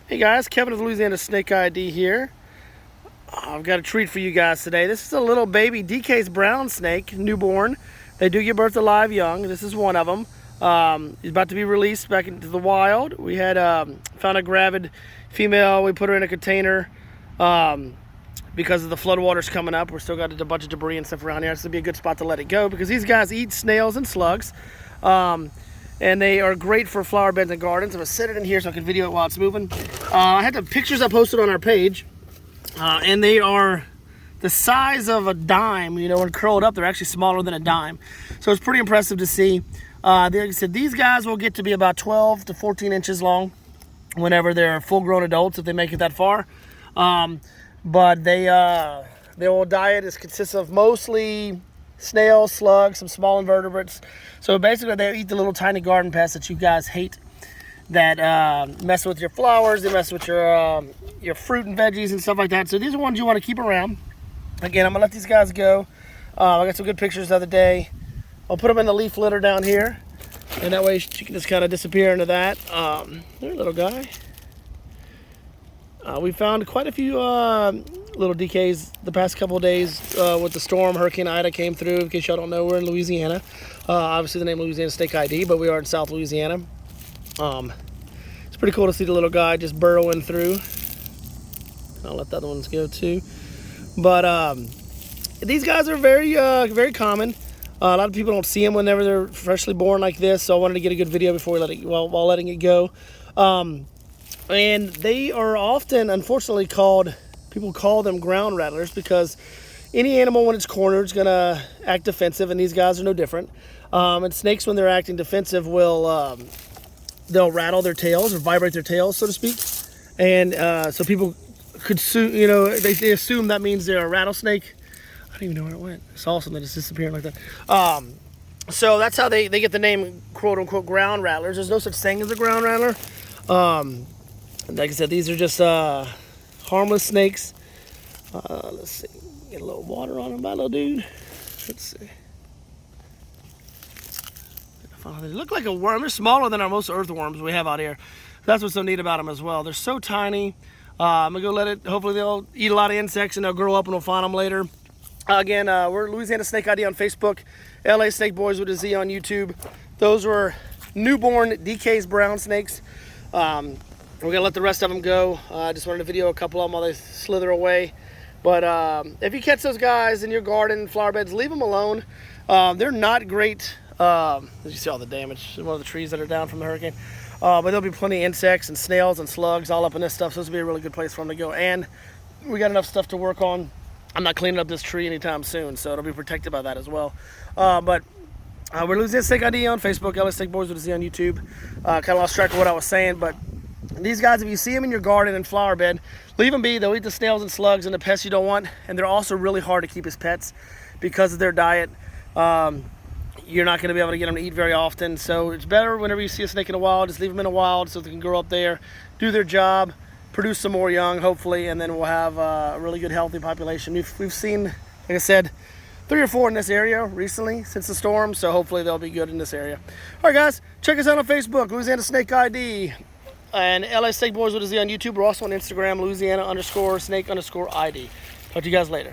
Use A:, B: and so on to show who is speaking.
A: Hey guys, Kevin of Louisiana Snake ID here. I've got a treat for you guys today. This is a little baby DK's brown snake, newborn. They do give birth to live young. This is one of them. He's about to be released back into the wild. We had found a gravid female. We put her in a container because of the floodwaters coming up. We're still got a bunch of debris and stuff around here. This would be a good spot to let it go because these guys eat snails and slugs. And they are great for flower beds and gardens. I'm gonna set it in here so I can video it while it's moving. I had the pictures I posted on our page, and they are the size of a dime. You know, when curled up, they're actually smaller than a dime. So it's pretty impressive to see. Like I said, these guys will get to be about 12 to 14 inches long whenever they're full-grown adults, if they make it that far. But their diet consists of mostly snails, slugs, some small invertebrates. So basically they eat the little tiny garden pests that you guys hate, that mess with your flowers, they mess with your fruit and veggies and stuff like that. So these are ones you want to keep around. Again, I'm gonna let these guys go. I got some good pictures the other day. I'll put them in the leaf litter down here, and that way she can just kind of disappear into that. There, little guy. We found quite a few little decays the past couple of days with the storm. Hurricane Ida came through. In case y'all don't know, we're in Louisiana. Obviously the name Louisiana Snake ID, but we are in South Louisiana. It's pretty cool to see the little guy just burrowing through. I'll let the other ones go too. But these guys are very common. A lot of people don't see them whenever they're freshly born like this, so I wanted to get a good video before we let it while letting it go. And they are often, unfortunately, people call them ground rattlers because any animal when it's cornered is going to act defensive, and these guys are no different. And snakes, when they're acting defensive, they'll rattle their tails or vibrate their tails, so to speak. And so people could they assume that means they're a rattlesnake. I don't even know where it went. It's awesome that it's disappearing like that. So that's how they get the name, quote unquote, ground rattlers. There's no such thing as a ground rattler. Like I said, these are just harmless snakes. Let's see, get a little water on them, my little dude. Let's see. They look like a worm. They're smaller than our most earthworms we have out here. That's what's so neat about them as well. They're so tiny. I'm gonna go let it. Hopefully they'll eat a lot of insects and they'll grow up and we'll find them later. Again, we're Louisiana Snake ID on Facebook, LA Snake Boys with a Z on YouTube. Those were newborn DK's brown snakes. We're gonna let the rest of them go. I just wanted to video a couple of them while they slither away. But if you catch those guys in your garden, flower beds, leave them alone. They're not great. As you see all the damage in one of the trees that are down from the hurricane. But there'll be plenty of insects and snails and slugs all up in this stuff. So this will be a really good place for them to go. And we got enough stuff to work on. I'm not cleaning up this tree anytime soon, so it'll be protected by that as well. But we're Louisiana Snake ID on Facebook, LA Snake Boys with a Z on YouTube. Kind of lost track of what I was saying, but these guys, if you see them in your garden and flower bed, leave them be. They'll eat the snails and slugs and the pests you don't want. And they're also really hard to keep as pets because of their diet. You're not going to be able to get them to eat very often. So it's better whenever you see a snake in the wild, just leave them in the wild so they can grow up there, do their job, produce some more young, hopefully, and then we'll have a really good, healthy population. We've seen, like I said, 3 or 4 in this area recently since the storm, so hopefully they'll be good in this area. All right, guys, check us out on Facebook, Louisiana Snake ID, and LA Snake Boys with a Z on YouTube. We're also on Instagram, Louisiana_snake_ID. Talk to you guys later.